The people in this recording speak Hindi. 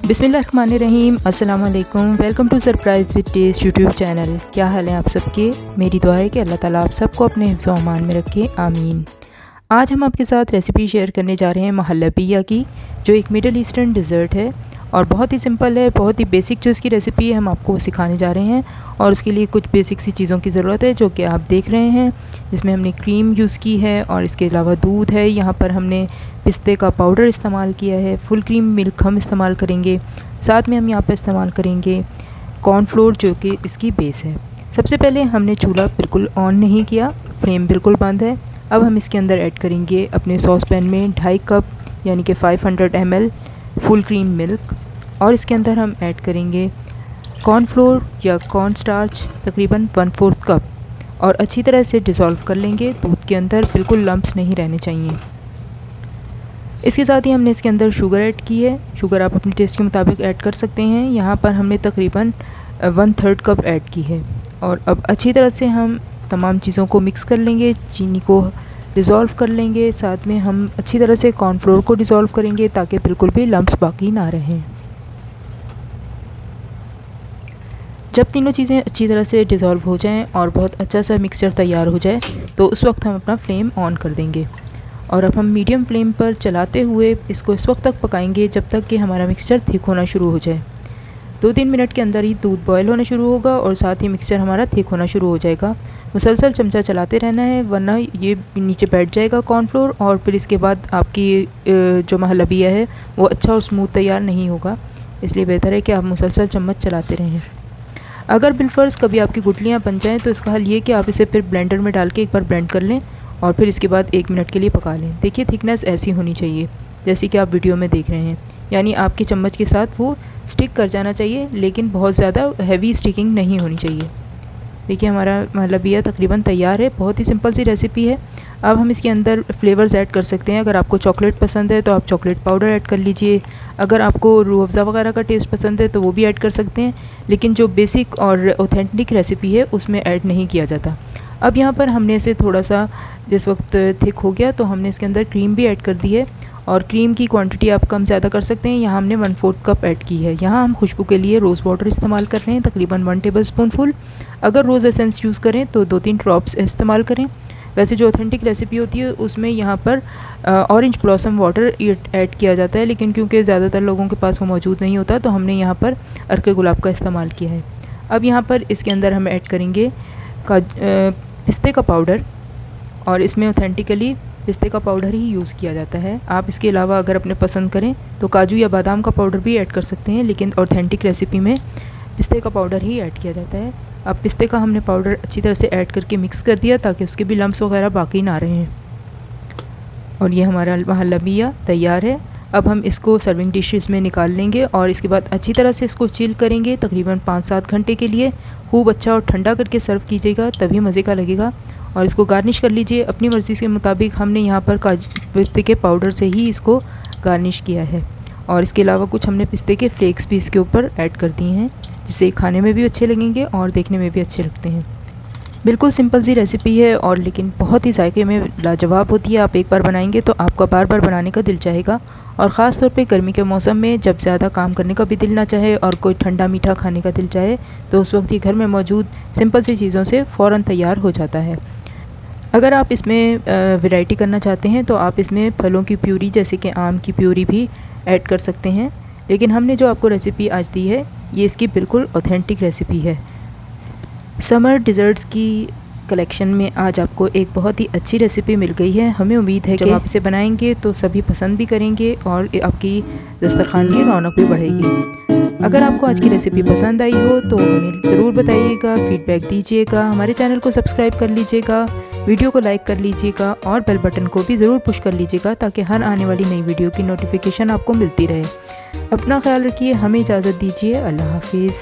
बिस्मिल्लाहिर्रहमानिर्रहीम, अस्सलाम वालेकुम। Welcome to surprise with taste YouTube channel. क्या हाल है आप सबके? मेरी दुआ है कि अल्लाह ताला आप सबको अपने हिफ्ज़ व अमान में रखे, आमीन। आज हम आपके साथ रेसिपी शेयर करने जा रहे हैं महलबिया की, जो एक मिडल ईस्टर्न डिज़र्ट है और बहुत ही सिंपल है, बहुत ही बेसिक जो इसकी रेसिपी है हम आपको सिखाने जा रहे हैं। और उसके लिए कुछ बेसिक सी चीज़ों की ज़रूरत है जो कि आप देख रहे हैं, जिसमें हमने क्रीम यूज़ की है और इसके अलावा दूध है। यहाँ पर हमने पिस्ते का पाउडर इस्तेमाल किया है, फुल क्रीम मिल्क हम इस्तेमाल करेंगे। साथ में हम यहाँ पर इस्तेमाल करेंगे कॉर्नफ्लोर, जो कि इसकी बेस है। सबसे पहले हमने चूल्हा बिल्कुल ऑन नहीं किया, फ्लेम बिल्कुल बंद है। अब हम इसके अंदर ऐड करेंगे अपने सॉस पैन में 2.5 कप यानी कि 500 ml फुल क्रीम मिल्क, और इसके अंदर हम ऐड करेंगे कॉर्नफ्लोर या कॉर्न स्टार्च तकरीबन 1/4 कप, और अच्छी तरह से डिज़ोल्व कर लेंगे दूध के अंदर, बिल्कुल लम्प्स नहीं रहने चाहिए। इसके साथ ही हमने इसके अंदर शुगर ऐड की है। शुगर आप अपने टेस्ट के मुताबिक ऐड कर सकते हैं। यहाँ पर हमने तकरीबन 1/3 कप ऐड की है। और अब अच्छी तरह से हम तमाम चीज़ों को मिक्स कर लेंगे, चीनी को डिज़ोल्व कर लेंगे, साथ में हम अच्छी तरह से कॉर्नफ्लोर को डिज़ोल्व करेंगे ताकि बिल्कुल भी लम्प्स बाकी ना रहें। जब तीनों चीज़ें अच्छी तरह से डिज़ोल्व हो जाएं और बहुत अच्छा सा मिक्सचर तैयार हो जाए तो उस वक्त हम अपना फ्लेम ऑन कर देंगे, और अब हम मीडियम फ्लेम पर चलाते हुए इसको इस वक्त तक पकाएंगे जब तक कि हमारा मिक्सचर थिक होना शुरू हो जाए। 2-3 मिनट के अंदर ही दूध बॉयल होना शुरू होगा और साथ ही मिक्सचर हमारा थिक होना शुरू हो जाएगा। मुसलसल चमचा चलाते रहना है, वरना ये नीचे बैठ जाएगा कॉर्नफ्लोर, और फिर इसके बाद आपकी जो महलबिया है वो अच्छा और स्मूथ तैयार नहीं होगा। इसलिए बेहतर है कि आप मुसलसल चम्मच चलाते रहें। अगर बिलफर्ज़ कभी आपकी गुठलियाँ बन जाएँ तो इसका हल ये कि आप इसे फिर ब्लेंडर में डाल के एक बार ब्लेंड कर लें और फिर इसके बाद 1 मिनट के लिए पका लें। देखिए थिकनेस ऐसी होनी चाहिए जैसे कि आप वीडियो में देख रहे हैं, यानी आपके चम्मच के साथ वो स्टिक कर जाना चाहिए, लेकिन बहुत ज़्यादा हैवी स्टिकिंग नहीं होनी चाहिए। देखिए हमारा महलबिया तकरीबन तैयार है। बहुत ही सिंपल सी रेसिपी है। अब हम इसके अंदर फ्लेवर्स ऐड कर सकते हैं। अगर आपको चॉकलेट पसंद है तो आप चॉकलेट पाउडर ऐड कर लीजिए। अगर आपको रूह अफ़ज़ा वगैरह का टेस्ट पसंद है तो वो भी ऐड कर सकते हैं, लेकिन जो बेसिक और ऑथेंटिक रेसिपी है उसमें ऐड नहीं किया जाता। अब यहाँ पर हमने इसे थोड़ा सा जिस वक्त थिक हो गया तो हमने इसके अंदर क्रीम भी ऐड कर दी है, और क्रीम की क्वांटिटी आप कम ज़्यादा कर सकते हैं। यहाँ हमने 1/4 कप ऐड की है। यहाँ हम खुशबू के लिए रोज़ वाटर इस्तेमाल कर रहे हैं, तकरीबन 1 टेबलस्पून फुल। अगर रोज़ एसेंस यूज़ करें तो 2-3 ड्रॉप्स इस्तेमाल करें। वैसे जो ऑथेंटिक रेसिपी होती है उसमें यहाँ पर ऑरेंज ब्लॉसम वाटर ऐड किया जाता है, लेकिन क्योंकि ज़्यादातर लोगों के पास वो मौजूद नहीं होता तो हमने यहाँ पर अर्क गुलाब का इस्तेमाल किया है। अब यहाँ पर इसके अंदर हम ऐड करेंगे पिस्ते का पाउडर, और इसमें ऑथेंटिकली पिस्ते का पाउडर ही यूज़ किया जाता है। आप इसके अलावा अगर अपने पसंद करें तो काजू या बादाम का पाउडर भी ऐड कर सकते हैं, लेकिन ऑथेंटिक रेसिपी में पिस्ते का पाउडर ही ऐड किया जाता है। अब पिस्ते का हमने पाउडर अच्छी तरह से ऐड करके मिक्स कर दिया ताकि उसके भी लम्प्स वगैरह बाकी ना रहें, और ये हमारा महलबिया तैयार है। अब हम इसको सर्विंग डिशेस में निकाल लेंगे और इसके बाद अच्छी तरह से इसको चिल करेंगे तकरीबन 5-7 घंटे के लिए। खूब अच्छा और ठंडा करके सर्व कीजिएगा, तभी मज़े का लगेगा। और इसको गार्निश कर लीजिए अपनी मर्ज़ी के मुताबिक। हमने यहाँ पर काजू पिस्ते के पाउडर से ही इसको गार्निश किया है, और इसके अलावा कुछ हमने पिस्ते के फ्लेक्स भी इसके ऊपर ऐड कर दिए हैं, जिससे खाने में भी अच्छे लगेंगे और देखने में भी अच्छे लगते हैं। बिल्कुल सिंपल सी रेसिपी है, और लेकिन बहुत ही जायके में लाजवाब होती है। आप एक बार बनाएंगे तो आपका बार बार बनाने का दिल चाहेगा, और ख़ास तौर पे गर्मी के मौसम में जब ज़्यादा काम करने का भी दिल ना चाहे और कोई ठंडा मीठा खाने का दिल चाहे तो उस वक्त ही घर में मौजूद सिंपल सी चीज़ों से फ़ौरन तैयार हो जाता है। अगर आप इसमें वैरायटी करना चाहते हैं तो आप इसमें फलों की प्यूरी जैसे कि आम की प्यूरी भी ऐड कर सकते हैं, लेकिन हमने जो आपको रेसिपी आज दी है ये इसकी बिल्कुल ऑथेंटिक रेसिपी है। समर डिज़र्ट्स की कलेक्शन में आज आपको एक बहुत ही अच्छी रेसिपी मिल गई है। हमें उम्मीद है कि आप इसे बनाएंगे तो सभी पसंद भी करेंगे और आपकी दस्तरखान की रौनक भी बढ़ेगी। अगर आपको आज की रेसिपी पसंद आई हो तो हमें ज़रूर बताइएगा, फीडबैक दीजिएगा, हमारे चैनल को सब्सक्राइब कर लीजिएगा, वीडियो को लाइक कर लीजिएगा और बेल बटन को भी ज़रूर पुश कर लीजिएगा ताकि हर आने वाली नई वीडियो की नोटिफिकेशन आपको मिलती रहे। अपना ख्याल रखिए, हमें इजाज़त दीजिए। अल्लाह हाफिज़।